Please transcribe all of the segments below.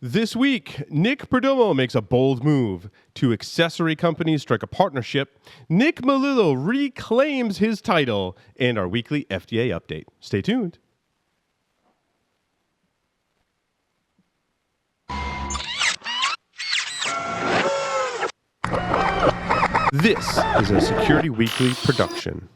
This week, Nick Perdomo makes a bold move. Two accessory companies strike a partnership. Nick Melillo reclaims his title. And our weekly FDA update. Stay tuned. This is a Security Weekly production.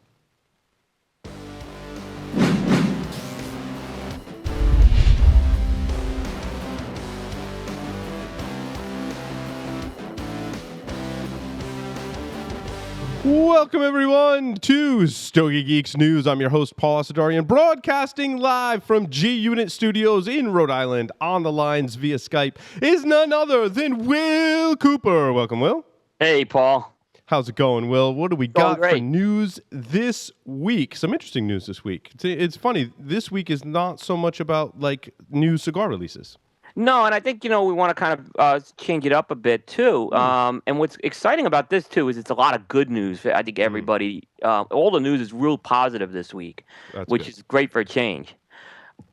Welcome, everyone, to Stogie Geeks News. I'm your host, Paul Asadarian, broadcasting live from G-Unit Studios in Rhode Island. On the lines via Skype is none other than Will Cooper. Welcome, Will. Hey, Paul. How's it going, Will? What do we got for news this week? Some interesting news this week. It's funny. This week is not so much about, new cigar releases. No, and I think, we want to kind of change it up a bit, too. And what's exciting about this, too, is it's a lot of good news. I think everybody, all the news is real positive this week, which is great for a change.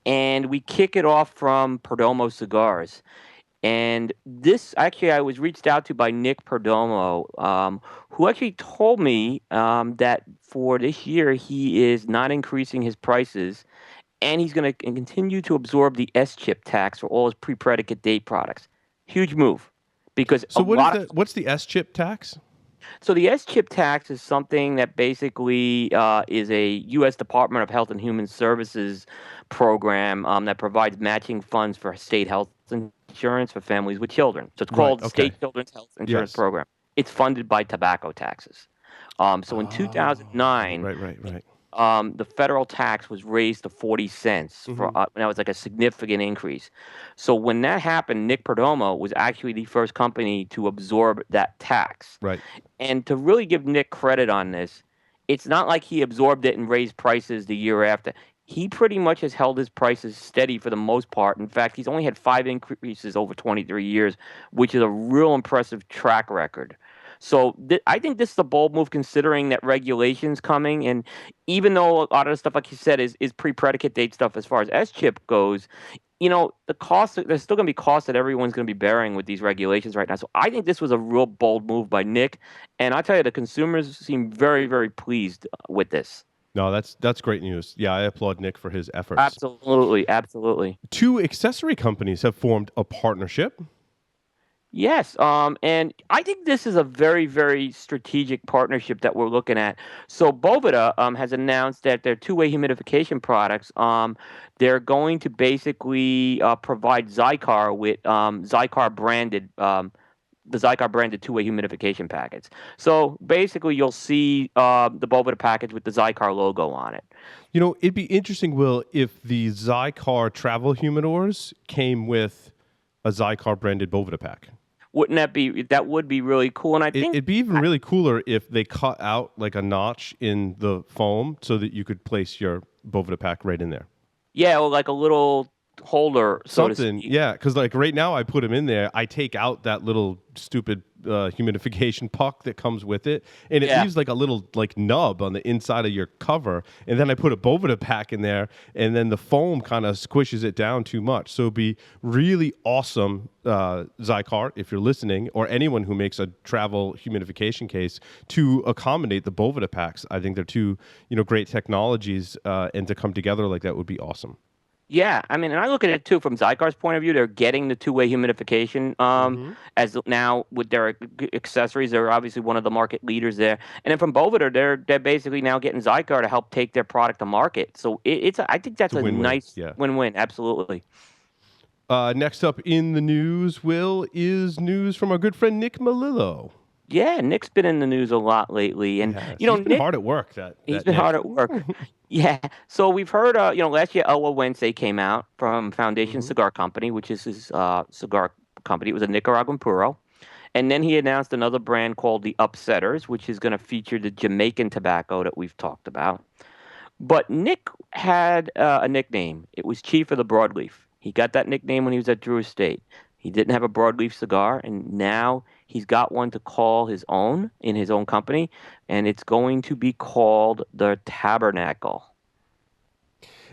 And we kick it off from Perdomo Cigars. And this, actually, I was reached out to by Nick Perdomo, who actually told me that for this year, he is not increasing his prices. And he's going to continue to absorb the S-chip tax for all his pre-predicate date products. Huge move. Because what's the S-chip tax? So the S-chip tax is something that basically is a U.S. Department of Health and Human Services program that provides matching funds for state health insurance for families with children. So it's called State Children's Health Insurance Program. It's funded by tobacco taxes. So in 2009... Right. The federal tax was raised to 40 cents. That was like a significant increase. So when that happened, Nick Perdomo was actually the first company to absorb that tax. Right. And to really give Nick credit on this, it's not like he absorbed it and raised prices the year after. He pretty much has held his prices steady for the most part. In fact, he's only had 5 increases over 23 years, which is a real impressive track record. So I think this is a bold move considering that regulation's coming. And even though a lot of the stuff, like you said, is pre-predicate date stuff as far as S-chip goes, the cost, there's still going to be costs that everyone's going to be bearing with these regulations right now. So I think this was a real bold move by Nick. And I tell you, the consumers seem very, very pleased with this. No, that's great news. Yeah, I applaud Nick for his efforts. Absolutely. 2 accessory companies have formed a partnership. Yes, and I think this is a very, very strategic partnership that we're looking at. So Boveda has announced that their two-way humidification products, they're going to basically provide Cigar with Cigar branded, the Cigar branded two-way humidification packets. So basically, you'll see the Boveda package with the Cigar logo on it. It'd be interesting, Will, if the Cigar travel humidors came with a Cigar branded Boveda pack. That would be really cool. And I think it'd be even really cooler if they cut out like a notch in the foam so that you could place your Boveda pack right in there. Yeah, or like a little holder, so something. Yeah, because like right now I put them in there. I take out that little stupid humidification puck that comes with it, and it leaves like a little nub on the inside of your cover. And then I put a Boveda pack in there, and then the foam kind of squishes it down too much. So it'd be really awesome, Cigar, if you're listening, or anyone who makes a travel humidification case to accommodate the Boveda packs. I think they're two great technologies, and to come together like that would be awesome. Yeah, I mean, and I look at it too from Zycar's point of view. They're getting the two-way humidification as now with their accessories. They're obviously one of the market leaders there. And then from Boveda, they're basically now getting Zycar to help take their product to market. So I think that's a nice win-win. Absolutely. Next up in the news, Will, is news from our good friend Nick Melillo. Yeah, Nick's been in the news a lot lately, and he's been hard at work. He's been hard at work. Yeah. So we've heard, last year Elwa Wednesday came out from Foundation Cigar Company, which is his cigar company. It was a Nicaraguan puro, and then he announced another brand called the Upsetters, which is going to feature the Jamaican tobacco that we've talked about. But Nick had a nickname. It was Chief of the Broadleaf. He got that nickname when he was at Drew Estate. He didn't have a broadleaf cigar, and now he's got one to call his own in his own company, and it's going to be called the Tabernacle.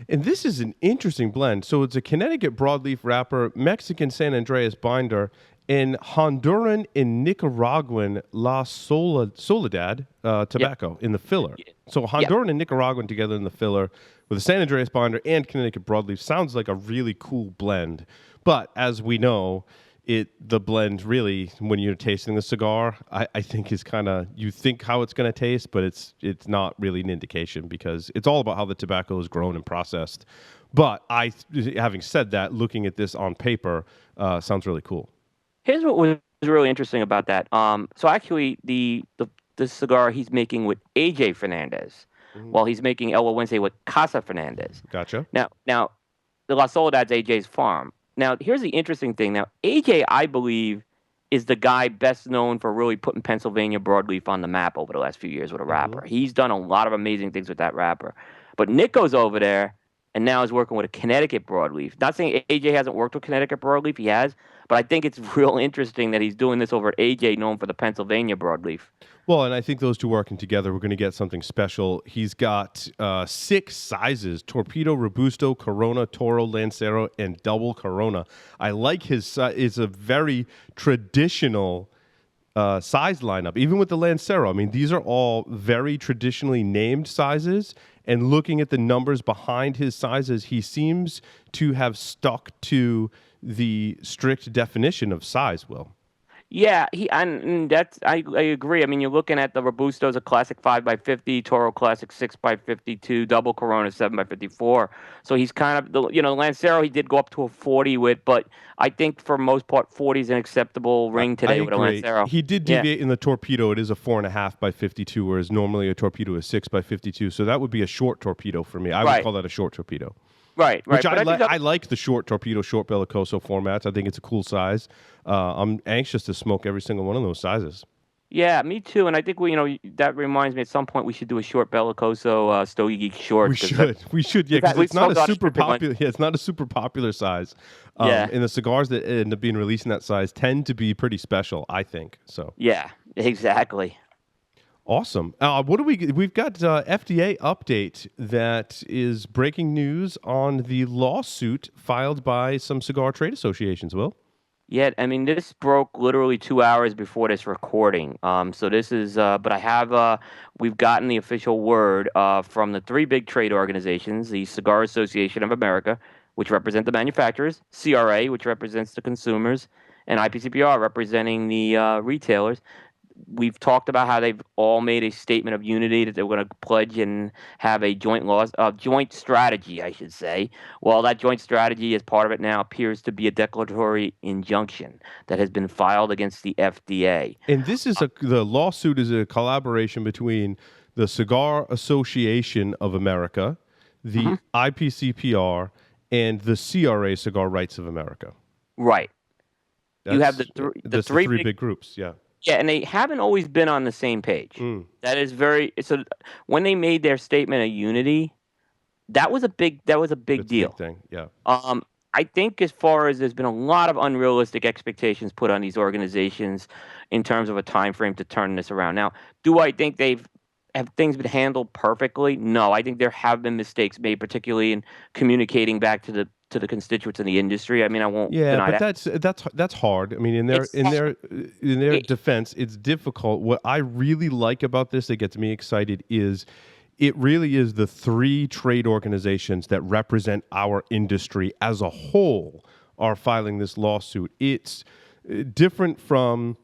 And this is an interesting blend. So it's a Connecticut broadleaf wrapper, Mexican San Andreas binder, and Honduran and Nicaraguan Soledad tobacco in the filler. So Honduran and Nicaraguan together in the filler with a San Andreas binder and Connecticut broadleaf sounds like a really cool blend. But as we know, the blend really, when you're tasting the cigar, I think is kind of, you think how it's going to taste, but it's not really an indication because it's all about how the tobacco is grown and processed. But having said that, looking at this on paper sounds really cool. Here's what was really interesting about that. So actually, the cigar he's making with AJ Fernandez, while he's making El Wednesday with Casa Fernandez. Gotcha. Now, the La Soledad's AJ's farm. Now, here's the interesting thing. Now, AJ, I believe, is the guy best known for really putting Pennsylvania broadleaf on the map over the last few years with a wrapper. He's done a lot of amazing things with that wrapper. But Nick goes over there and now is working with a Connecticut broadleaf. Not saying AJ hasn't worked with Connecticut broadleaf. He has. But I think it's real interesting that he's doing this over at AJ, known for the Pennsylvania broadleaf. Well, and I think those two working together, we're going to get something special. He's got 6 sizes: Torpedo, Robusto, Corona, Toro, Lancero, and Double Corona. I like his it's a very traditional size lineup, even with the Lancero. I mean, these are all very traditionally named sizes, and looking at the numbers behind his sizes, he seems to have stuck to the strict definition of size, Will. Yeah, and that's I agree. I mean, you're looking at the Robustos, a classic 5x50, Toro classic 6x52, double Corona 7x54. So he's kind of Lancero. He did go up to a 40 with, but I think for most part 40 is an acceptable ring today with a Lancero. He did deviate in the Torpedo. It is a 4.5x52, whereas normally a Torpedo is 6x52. So that would be a short Torpedo for me. I would call that a short Torpedo. Right. Which I like the short Torpedo, short Belicoso formats. I think it's a cool size. I'm anxious to smoke every single one of those sizes. Yeah, me too. And I think that reminds me at some point we should do a short Belicoso Stogie Geeks short. We should. Yeah, because it's not a super popular. Yeah, it's not a super popular size. And the cigars that end up being released in that size tend to be pretty special, I think. So. Yeah, exactly. Awesome. What do we've got FDA update that is breaking news on the lawsuit filed by some cigar trade associations, Will? Yeah, I mean, this broke literally 2 hours before this recording. So this is, but we've gotten the official word from the 3 big trade organizations, the Cigar Association of America, which represent the manufacturers, CRA, which represents the consumers, and IPCPR, representing the retailers. We've talked about how they've all made a statement of unity that they're going to pledge and have a joint strategy, I should say. Well, that joint strategy, as part of it now, appears to be a declaratory injunction that has been filed against the FDA. And this is the lawsuit is a collaboration between the Cigar Association of America, the IPCPR, and the CRA, Cigar Rights of America. Right. You have the three big groups, yeah. Yeah, and they haven't always been on the same page. That is so. When they made their statement of unity, that was a big deal. A big thing, yeah. I think as far as there's been a lot of unrealistic expectations put on these organizations in terms of a time frame to turn this around. Now, do I think have things been handled perfectly? No, I think there have been mistakes made, particularly in communicating back to the constituents in the industry. I mean, I won't deny that. Yeah, but that's hard. I mean, in their defense, it's difficult. What I really like about this that gets me excited is it really is the 3 trade organizations that represent our industry as a whole are filing this lawsuit. It's different from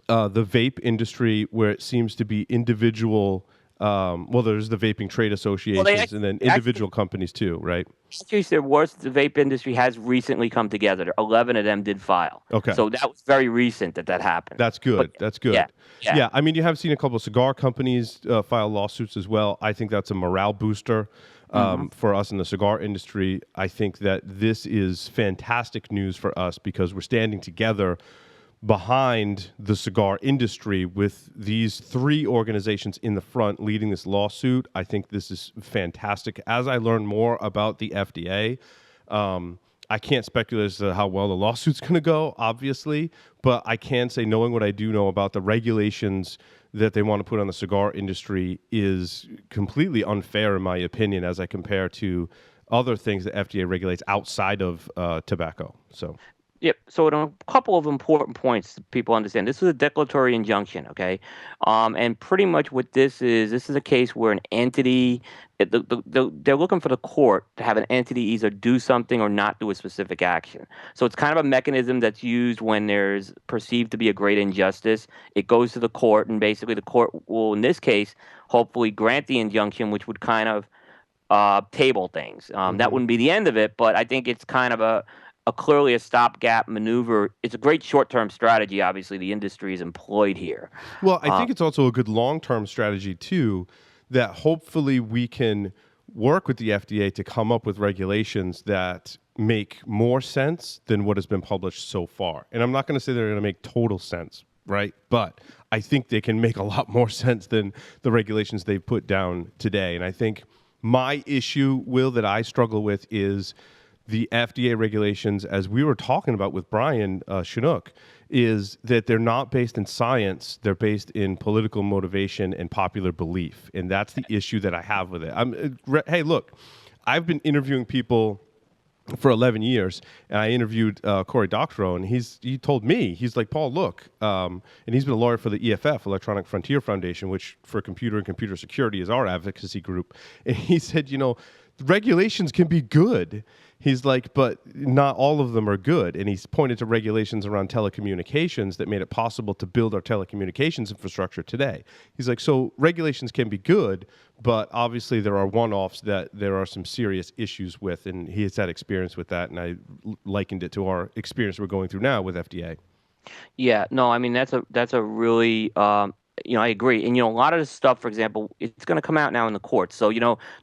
the vape industry, where it seems to be individual. There's the vaping trade associations and then individual companies too, right? Actually, the vape industry has recently come together. 11 of them did file. Okay. So that was very recent that happened. That's good. That's good. Yeah. I mean, you have seen a couple of cigar companies file lawsuits as well. I think that's a morale booster for us in the cigar industry. I think that this is fantastic news for us because we're standing together behind the cigar industry with these 3 organizations in the front leading this lawsuit. I think this is fantastic. As I learn more about the FDA, I can't speculate as to how well the lawsuit's going to go, obviously, but I can say, knowing what I do know about the regulations that they want to put on the cigar industry is completely unfair, in my opinion, as I compare to other things that FDA regulates outside of tobacco. So. Yep. So a couple of important points that people understand. This is a declaratory injunction, okay? And pretty much what this is a case where an entity, they're looking for the court to have an entity either do something or not do a specific action. So it's kind of a mechanism that's used when there's perceived to be a great injustice. It goes to the court, and basically the court will, in this case, hopefully grant the injunction, which would kind of table things. That wouldn't be the end of it, but I think it's kind of a clearly a stopgap maneuver. It's a great short-term strategy. Obviously, the industry is employed here. Well, I think it's also a good long-term strategy, too, that hopefully we can work with the FDA to come up with regulations that make more sense than what has been published so far. And I'm not going to say they're going to make total sense, right? But I think they can make a lot more sense than the regulations they've put down today. And I think my issue, Will, that I struggle with is the FDA regulations, as we were talking about with Brian Chinook, is that they're not based in science. They're based in political motivation and popular belief. And that's the issue that I have with it. Hey, look, I've been interviewing people for 11 years, and I interviewed Cory Doctorow, and he told me, he's like, Paul, look, and he's been a lawyer for the EFF, Electronic Frontier Foundation, which for computer and computer security is our advocacy group. And he said, regulations can be good. He's like, but not all of them are good. And he's pointed to regulations around telecommunications that made it possible to build our telecommunications infrastructure today. He's like, so regulations can be good, but obviously there are one-offs that there are some serious issues with. And he has had experience with that. And I likened it to our experience we're going through now with FDA. Yeah, no, I mean, that's a really, I agree. And, a lot of this stuff, for example, it's going to come out now in the courts. So,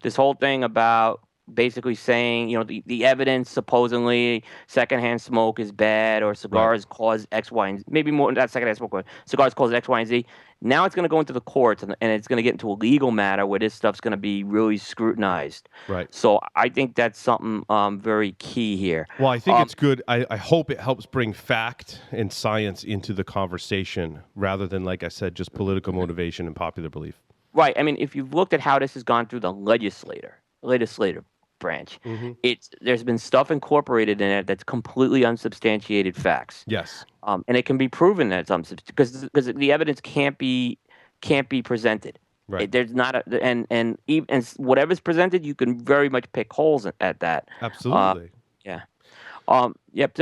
this whole thing about basically saying, the evidence supposedly secondhand smoke is bad or cigars cause X, Y, and Z. Maybe more not secondhand smoke, but cigars cause X, Y, and Z. Now it's going to go into the courts, and it's going to get into a legal matter where this stuff's going to be really scrutinized. Right. So I think that's something very key here. Well, I think it's good. I hope it helps bring fact and science into the conversation rather than, like I said, just political motivation and popular belief. Right. I mean, if you've looked at how this has gone through the legislative branch, there's been stuff incorporated in it that's completely unsubstantiated facts. Yes. And it can be proven that it's unsubstantiated because the evidence can't be presented. Right. There's not and whatever's presented, you can very much pick holes at that. Absolutely. Yeah. So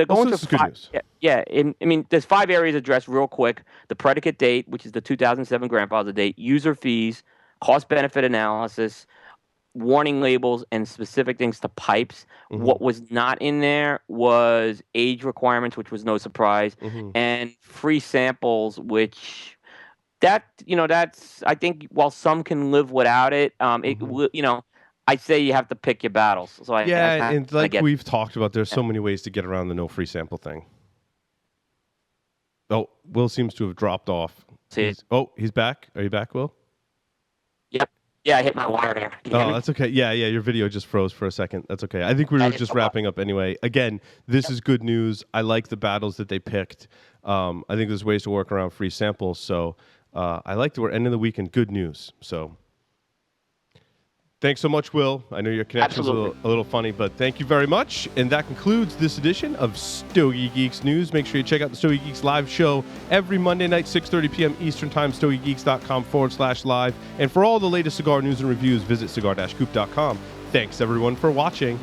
going to good news. There's 5 areas addressed real quick: the predicate date, which is the 2007 grandfather date, user fees, cost benefit analysis, warning labels, and specific things to pipes. What was not in there was age requirements, which was no surprise, and free samples, which that's, I think, while some can live without it, I'd say you have to pick your battles. So and like we've talked about, there's so many ways to get around the no free sample thing. Oh, Will seems to have dropped off. He's back. Are you back, Will? Yep. Yeah, I hit my wire there. That's okay. Yeah, your video just froze for a second. That's okay. I think we were just wrapping up anyway. Again, this is good news. I like the battles that they picked. I think there's ways to work around free samples. So I like that we're ending the week in good news. So thanks so much, Will. I know your connection's a little funny, but thank you very much. And that concludes this edition of Stogie Geeks News. Make sure you check out the Stogie Geeks live show every Monday night, 6:30 p.m. Eastern Time, stogiegeeks.com/live. And for all the latest cigar news and reviews, visit cigar-coop.com. Thanks, everyone, for watching.